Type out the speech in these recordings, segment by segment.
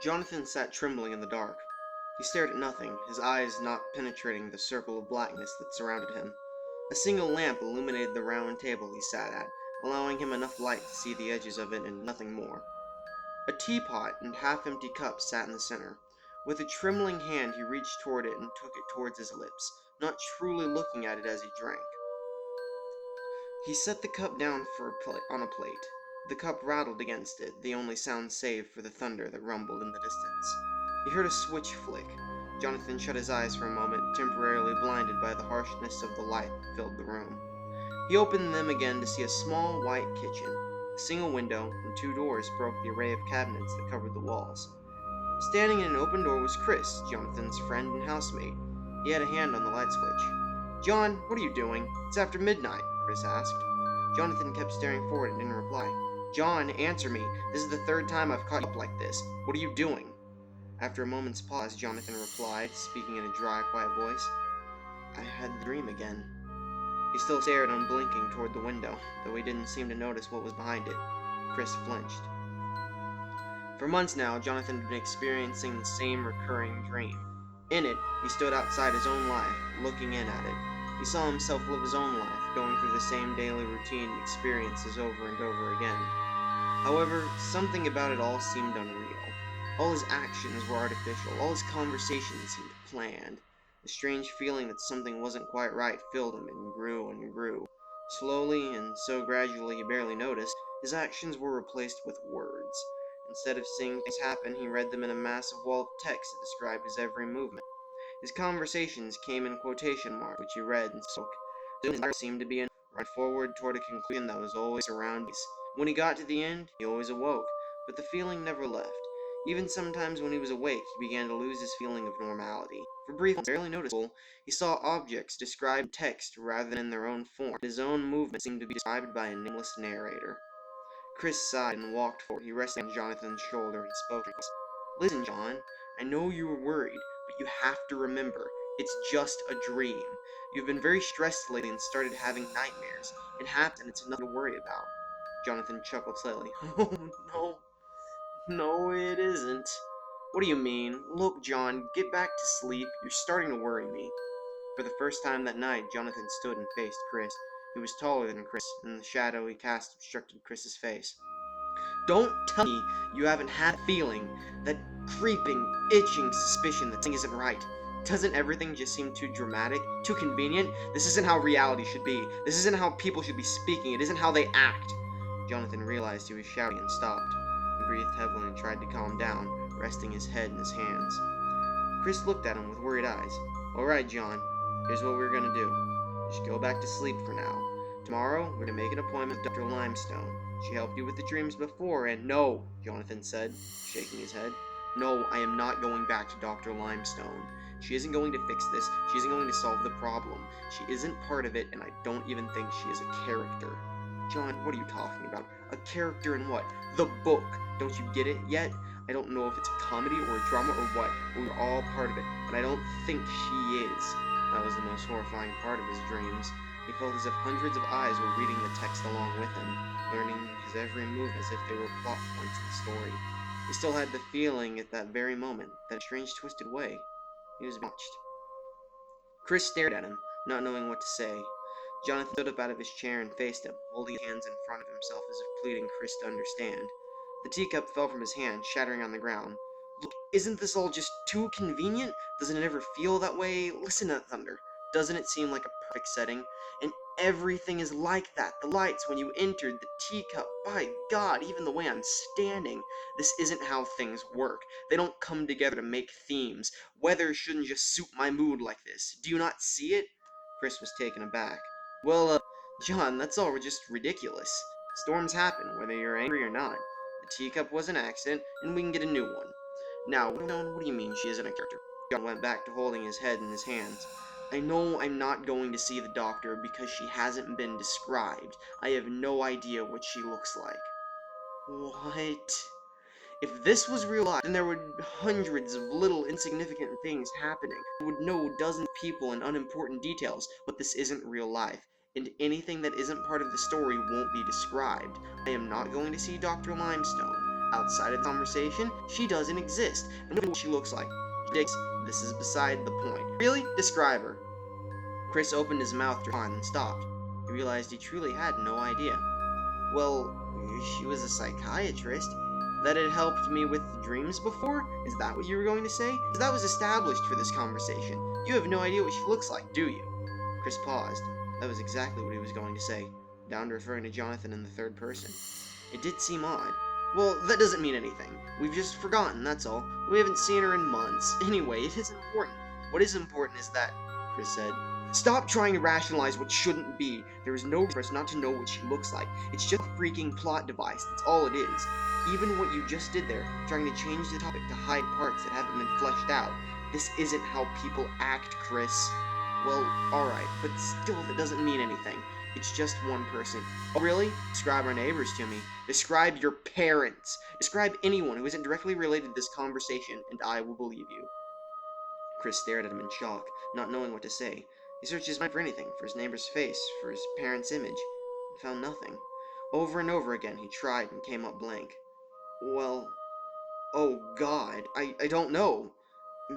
Jonathan sat trembling in the dark. He stared at nothing, his eyes not penetrating the circle of blackness that surrounded him. A single lamp illuminated the round table he sat at, allowing him enough light to see the edges of it and nothing more. A teapot and half-empty cup sat in the center. With a trembling hand he reached toward it and took it towards his lips, not truly looking at it as he drank. He set the cup down on a plate. The cup rattled against it, the only sound save for the thunder that rumbled in the distance. He heard a switch flick. Jonathan shut his eyes for a moment, temporarily blinded by the harshness of the light that filled the room. He opened them again to see a small white kitchen. A single window and two doors broke the array of cabinets that covered the walls. Standing in an open door was Chris, Jonathan's friend and housemate. He had a hand on the light switch. "John, what are you doing? It's after midnight," Chris asked. Jonathan kept staring forward and didn't reply. "John, answer me. This is the third time I've caught you up like this. What are you doing?" After a moment's pause, Jonathan replied, speaking in a dry, quiet voice. "I had the dream again." He still stared unblinking toward the window, though he didn't seem to notice what was behind it. Chris flinched. For months now, Jonathan had been experiencing the same recurring dream. In it, he stood outside his own life, looking in at it. He saw himself live his own life, going through the same daily routine and experiences over and over again. However, something about it all seemed unreal. All his actions were artificial, all his conversations seemed planned. A strange feeling that something wasn't quite right filled him and grew and grew. Slowly, and so gradually he barely noticed, his actions were replaced with words. Instead of seeing things happen, he read them in a massive wall of text that described his every movement. His conversations came in quotation marks, which he read and spoke. Soon his life seemed to be a run forward toward a conclusion that was always around him. When he got to the end, he always awoke, but the feeling never left. Even sometimes when he was awake, he began to lose his feeling of normality. For brief moments, barely noticeable, he saw objects described in text rather than in their own form. His own movements seemed to be described by a nameless narrator. Chris sighed and walked forward. He rested on Jonathan's shoulder and spoke. "Listen, John, I know you were worried, but you have to remember, it's just a dream. You've been very stressed lately and started having nightmares. It happens and it's nothing to worry about." Jonathan chuckled slightly. "Oh, no, it isn't." "What do you mean? Look, John, get back to sleep. You're starting to worry me." For the first time that night, Jonathan stood and faced Chris. He was taller than Chris, and the shadow he cast obstructed Chris's face. "Don't tell me you haven't had a feeling, that creeping, itching suspicion that something isn't right. Doesn't everything just seem too dramatic, too convenient? This isn't how reality should be. This isn't how people should be speaking. It isn't how they act." Jonathan realized he was shouting and stopped. He breathed heavily and tried to calm down, resting his head in his hands. Chris looked at him with worried eyes. "All right, John, here's what we're gonna do. Just go back to sleep for now. Tomorrow, we're gonna make an appointment with Dr. Limestone. She helped you with the dreams before, and—" "No," Jonathan said, shaking his head. "No, I am not going back to Dr. Limestone. She isn't going to fix this. She isn't going to solve the problem. She isn't part of it, and I don't even think she is a character." "John, what are you talking about? A character in what? The book. Don't you get it yet? I don't know if it's a comedy or a drama or what, but we're all part of it, but I don't think she is." That was the most horrifying part of his dreams. He felt as if hundreds of eyes were reading the text along with him, learning his every move as if they were plot points in the story. He still had the feeling at that very moment that in a strange, twisted way, he was watched. Chris stared at him, not knowing what to say. Jonathan stood up out of his chair and faced him, holding his hands in front of himself as if pleading Chris to understand. The teacup fell from his hand, shattering on the ground. "Look, isn't this all just too convenient? Doesn't it ever feel that way? Listen to that thunder. Doesn't it seem like a perfect setting? And everything is like that. The lights when you entered, the teacup, by God, even the way I'm standing. This isn't how things work. They don't come together to make themes. Weather shouldn't just suit my mood like this. Do you not see it?" Chris was taken aback. "Well, John, that's all just ridiculous. Storms happen, whether you're angry or not. The teacup was an accident, and we can get a new one. Now, what do you mean she isn't a character?" John went back to holding his head in his hands. "I know I'm not going to see the doctor because she hasn't been described. I have no idea what she looks like." "What?" "If this was real life, then there would be hundreds of little insignificant things happening. You would know dozens of people and unimportant details, but this isn't real life. And anything that isn't part of the story won't be described. I am not going to see Dr. Limestone. Outside of the conversation, she doesn't exist, and we don't know what she looks like. This is beside the point. Really? Describe her. Chris opened his mouth to respond and stopped. He realized he truly had no idea. Well, she was a psychiatrist. That had helped me with dreams before? Is that what you were going to say? That was established for this conversation. You have no idea what she looks like, do you? Chris paused. That was exactly what he was going to say, down to referring to Jonathan in the third person. It did seem odd. Well, that doesn't mean anything. We've just forgotten, that's all. We haven't seen her in months. Anyway, it isn't important. What is important is that, Chris said. Stop trying to rationalize what shouldn't be. There is no reason for us not to know what she looks like. It's just a freaking plot device, that's all it is. Even what you just did there, trying to change the topic to hide parts that haven't been fleshed out. This isn't how people act, Chris. Well, alright, but still that doesn't mean anything. It's just one person. Oh, really? Describe our neighbors to me. Describe your parents. Describe anyone who isn't directly related to this conversation, and I will believe you. Chris stared at him in shock, not knowing what to say. He searched his mind for anything, for his neighbor's face, for his parents' image, and found nothing. Over and over again he tried and came up blank. Well, oh God, I don't know.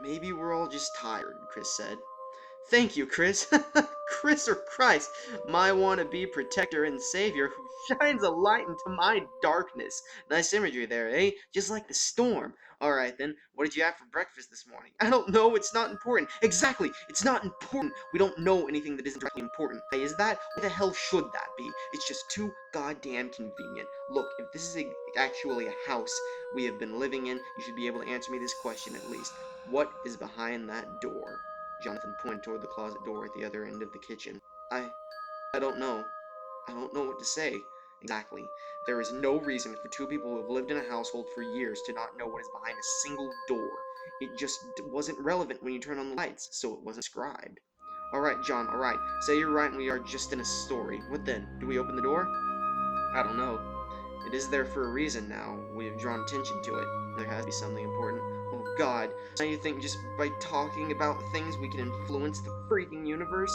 Maybe we're all just tired, Chris said. Thank you, Chris. Chris or Christ, my wannabe protector and savior who shines a light into my darkness. Nice imagery there, eh? Just like the storm. Alright then, what did you have for breakfast this morning? I don't know, it's not important. Exactly, it's not important. We don't know anything that isn't directly important. Hey, is that? What the hell should that be? It's just too goddamn convenient. Look, if this is actually a house we have been living in, you should be able to answer me this question at least. What is behind that door? Jonathan pointed toward the closet door at the other end of the kitchen. I don't know. I don't know what to say. Exactly. There is no reason for two people who have lived in a household for years to not know what is behind a single door. It just wasn't relevant when you turn on the lights, so it wasn't described. Alright, John, alright. Say you're right and we are just in a story. What then? Do we open the door? I don't know. It is there for a reason now. We have drawn attention to it. There has to be something important. Oh God, now you think just by talking about things we can influence the freaking universe?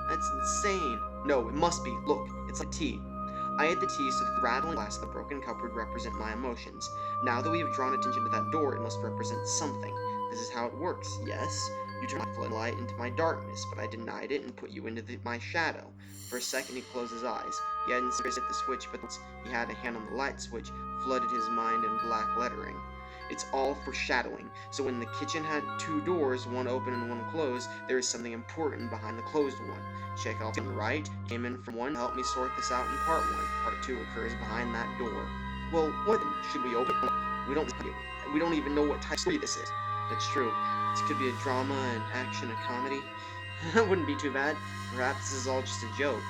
That's insane. No, it must be. Look, it's like tea. I ate the tea so that the rattling glass of the broken cup would represent my emotions. Now that we have drawn attention to that door, it must represent something. This is how it works, yes? You turned my floodlight into my darkness, but I denied it and put you into my shadow. For a second he closed his eyes. He hadn't hit the switch, but once he had a hand on the light switch, flooded his mind in black lettering. It's all foreshadowing, so when the kitchen had two doors, one open and one closed, there is something important behind the closed one. Chekhov on the right came in from one to help me sort this out in part one. Part two occurs behind that door. Well, what then? Should we open? We don't even know what type of story this is. That's true. This could be a drama, an action, a comedy. That wouldn't be too bad. Perhaps this is all just a joke.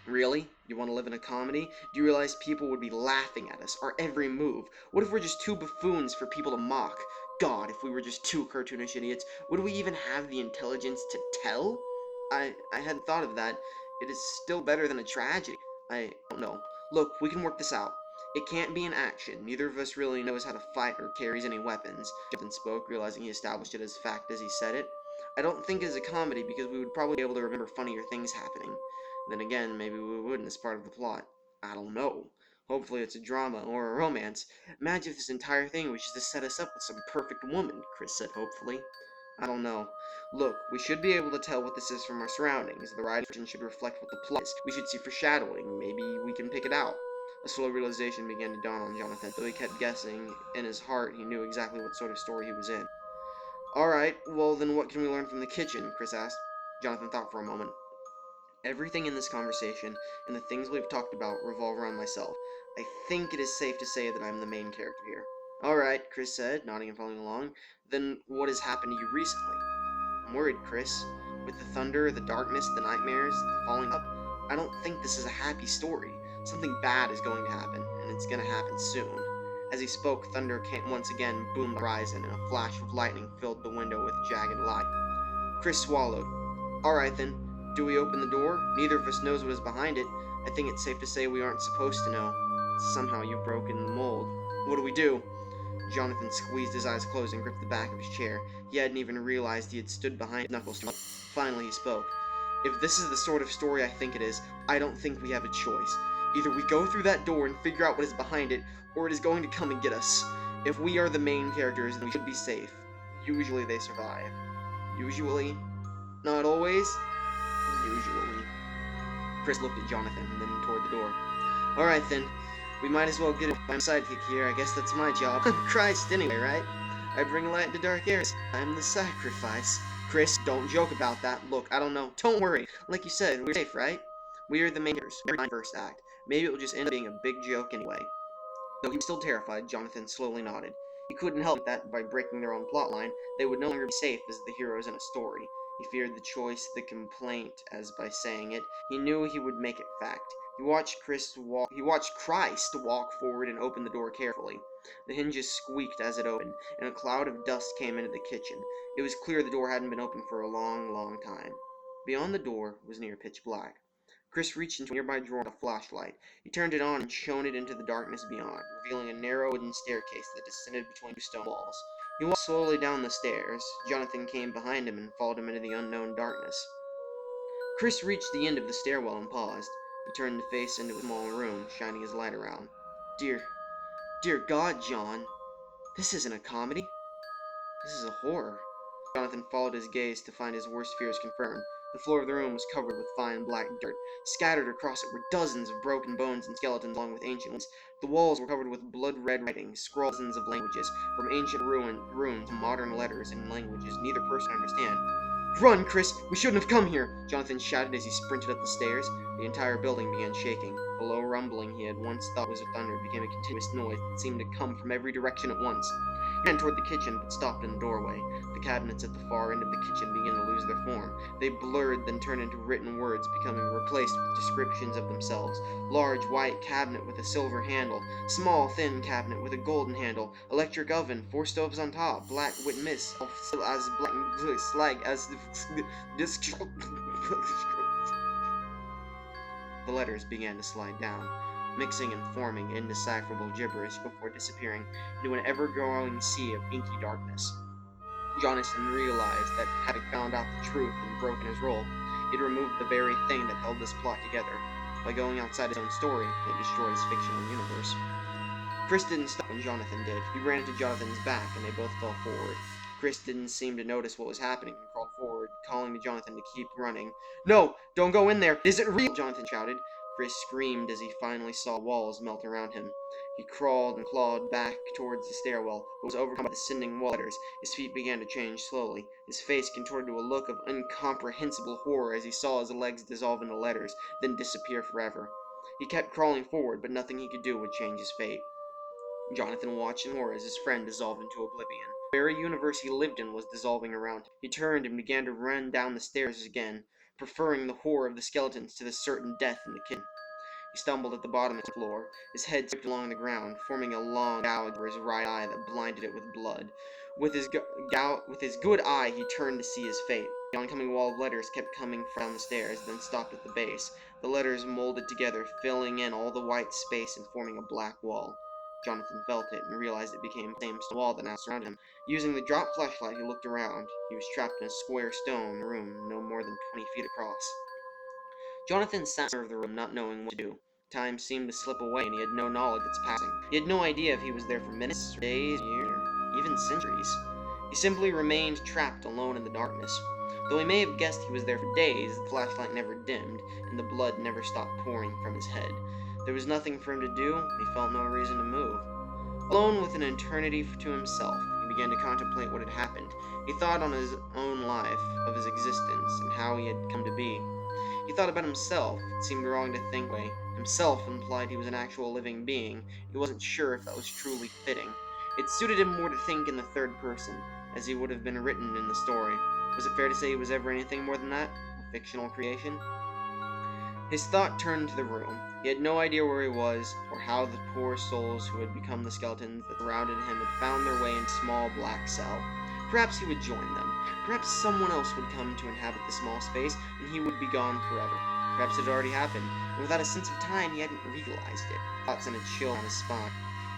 Really? You want to live in a comedy? Do you realize people would be laughing at us, our every move? What if we're just two buffoons for people to mock? God, if we were just two cartoonish idiots, would we even have the intelligence to tell? I hadn't thought of that. It is still better than a tragedy. I don't know. Look, we can work this out. It can't be an action. Neither of us really knows how to fight or carries any weapons. Jonathan spoke, realizing he established it as fact as he said it. I don't think it's a comedy because we would probably be able to remember funnier things happening. Then again, maybe we wouldn't as part of the plot. I don't know. Hopefully it's a drama or a romance. Imagine if this entire thing was just to set us up with some perfect woman, Chris said hopefully. I don't know. Look, we should be able to tell what this is from our surroundings. The writing should reflect what the plot is. We should see foreshadowing. Maybe we can pick it out. A slow realization began to dawn on Jonathan. Though he kept guessing, in his heart he knew exactly what sort of story he was in. Alright, well then what can we learn from the kitchen? Chris asked. Jonathan thought for a moment. Everything in this conversation, and the things we've talked about, revolve around myself. I think it is safe to say that I'm the main character here. Alright, Chris said, nodding and following along. Then what has happened to you recently? I'm worried, Chris. With the thunder, the darkness, the nightmares, the falling up, I don't think this is a happy story. Something bad is going to happen, and it's going to happen soon. As he spoke, thunder once again boomed on the horizon, and a flash of lightning filled the window with jagged light. Chris swallowed. Alright then. Do we open the door? Neither of us knows what is behind it. I think it's safe to say we aren't supposed to know. Somehow you've broken the mold. What do we do? Jonathan squeezed his eyes closed and gripped the back of his chair. He hadn't even realized he had stood behind Knuckles. Finally he spoke. If this is the sort of story I think it is, I don't think we have a choice. Either we go through that door and figure out what is behind it, or it is going to come and get us. If we are the main characters, then we should be safe. Usually they survive. Usually. Not always. Usually. Chris looked at Jonathan and then toward the door. Alright then. We might as well get a sidekick here. I guess that's my job. I'm Christ anyway, right? I bring light to dark areas. I'm the sacrifice. Chris, don't joke about that. Look, I don't know. Don't worry. Like you said, we're safe, right? We are the main characters. We're first act. Maybe it will just end up being a big joke anyway. Though he was still terrified, Jonathan slowly nodded. He couldn't help that by breaking their own plotline, they would no longer be safe as the heroes in a story. He feared the choice, the complaint, as by saying it, he knew he would make it fact. He watched Christ walk forward and open the door carefully. The hinges squeaked as it opened, and a cloud of dust came into the kitchen. It was clear the door hadn't been open for a long, long time. Beyond the door was near pitch black. Chris reached into a nearby drawer with a flashlight. He turned it on and shone it into the darkness beyond, revealing a narrow wooden staircase that descended between two stone walls. He walked slowly down the stairs. Jonathan came behind him and followed him into the unknown darkness. Chris reached the end of the stairwell and paused. He turned to face into a small room, shining his light around. Dear God, John, this isn't a comedy. This is a horror. Jonathan followed his gaze to find his worst fears confirmed. The floor of the room was covered with fine black dirt. Scattered across it were dozens of broken bones and skeletons along with ancient ones. The walls were covered with blood-red writing, scrawled dozens of languages, from ancient runes to modern letters in languages neither person understand. Run, Chris! We shouldn't have come here! Jonathan shouted as he sprinted up the stairs. The entire building began shaking. The low rumbling he had once thought was thunder became a continuous noise that seemed to come from every direction at once. He ran toward the kitchen, but stopped in the doorway. The cabinets at the far end of the kitchen began to lose their form. They blurred, then turned into written words, becoming replaced with descriptions of themselves. Large, white cabinet with a silver handle. Small, thin cabinet with a golden handle. Electric oven, 4 stoves on top. Black wit mist, as black slag as this. The letters began to slide down, mixing and forming indecipherable gibberish before disappearing into an ever-growing sea of inky darkness. Jonathan realized that, having found out the truth and broken his role, he'd removed the very thing that held this plot together. By going outside his own story, it destroyed his fictional universe. Chris didn't stop when Jonathan did. He ran into Jonathan's back, and they both fell forward. Chris didn't seem to notice what was happening and crawled forward, calling to Jonathan to keep running. No! Don't go in there! Is it real? Jonathan shouted. Chris screamed as he finally saw walls melt around him. He crawled and clawed back towards the stairwell, but was overcome by the descending wall letters. His feet began to change slowly. His face contorted to a look of incomprehensible horror as he saw his legs dissolve into letters, then disappear forever. He kept crawling forward, but nothing he could do would change his fate. Jonathan watched in horror as his friend dissolved into oblivion. The very universe he lived in was dissolving around him. He turned and began to run down the stairs again, preferring the horror of the skeletons to the certain death in the kitchen. He stumbled at the bottom of the floor. His head scraped along the ground, forming a long gouge over his right eye that blinded it with blood. With his good eye, he turned to see his fate. The oncoming wall of letters kept coming down the stairs, then stopped at the base. The letters molded together, filling in all the white space and forming a black wall. Jonathan felt it and realized it became the same stone wall that now surrounded him. Using the dropped flashlight, he looked around. He was trapped in a square stone room no more than 20 feet across. Jonathan sat in the center of the room, not knowing what to do. Time seemed to slip away, and he had no knowledge of its passing. He had no idea if he was there for minutes, or days, years, or even centuries. He simply remained trapped alone in the darkness. Though he may have guessed he was there for days, the flashlight never dimmed, and the blood never stopped pouring from his head. There was nothing for him to do, and he felt no reason to move. Alone with an eternity to himself, he began to contemplate what had happened. He thought on his own life, of his existence, and how he had come to be. He thought about himself. It seemed wrong to think that way. Himself implied he was an actual living being. He wasn't sure if that was truly fitting. It suited him more to think in the third person, as he would have been written in the story. Was it fair to say he was ever anything more than that? A fictional creation? His thought turned to the room. He had no idea where he was, or how the poor souls who had become the skeletons that surrounded him had found their way into a small black cell. Perhaps he would join them. Perhaps someone else would come to inhabit the small space, and he would be gone forever. Perhaps it had already happened, and without a sense of time he hadn't realized it. Thoughts sent a chill on his spine.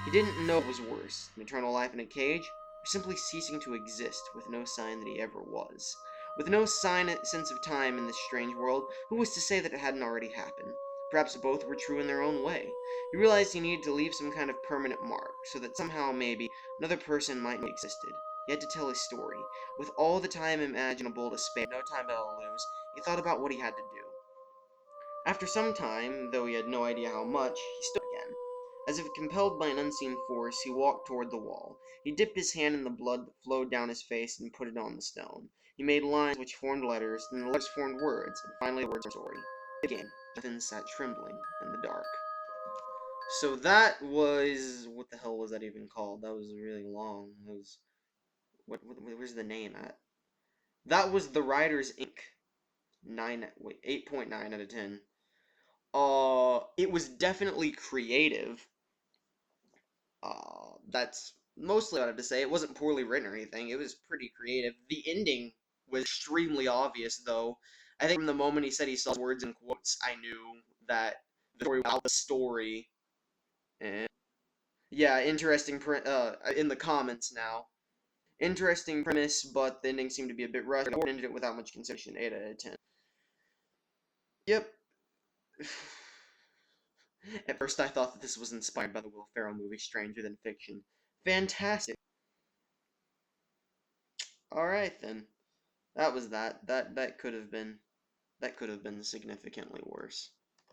He didn't know what was worse, an eternal life in a cage, or simply ceasing to exist with no sign that he ever was. With no sense of time in this strange world, who was to say that it hadn't already happened? Perhaps both were true in their own way. He realized he needed to leave some kind of permanent mark, so that somehow, maybe, another person might know he existed. He had to tell his story. With all the time imaginable to spare, no time to lose, he thought about what he had to do. After some time, though he had no idea how much, he stood again. As if compelled by an unseen force, he walked toward the wall. He dipped his hand in the blood that flowed down his face and put it on the stone. He made lines which formed letters, then the letters formed words, and finally the words were story. Again, Jonathan sat trembling in the dark. So that was, what the hell was that even called? That was really long. That was, where's the name at? That was The Writers Inc. 8.9 out of 10. It was definitely creative. That's mostly what I have to say. It wasn't poorly written or anything. It was pretty creative. The ending was extremely obvious, though. I think from the moment he said he saw words and quotes, I knew that the story was the story. And yeah, interesting. In the comments now. Interesting premise, but the ending seemed to be a bit rushed. I ended it without much consideration. 8 out of 10. Yep. At first, I thought that this was inspired by the Will Ferrell movie Stranger Than Fiction. Fantastic. All right then. That was that. That could have been significantly worse.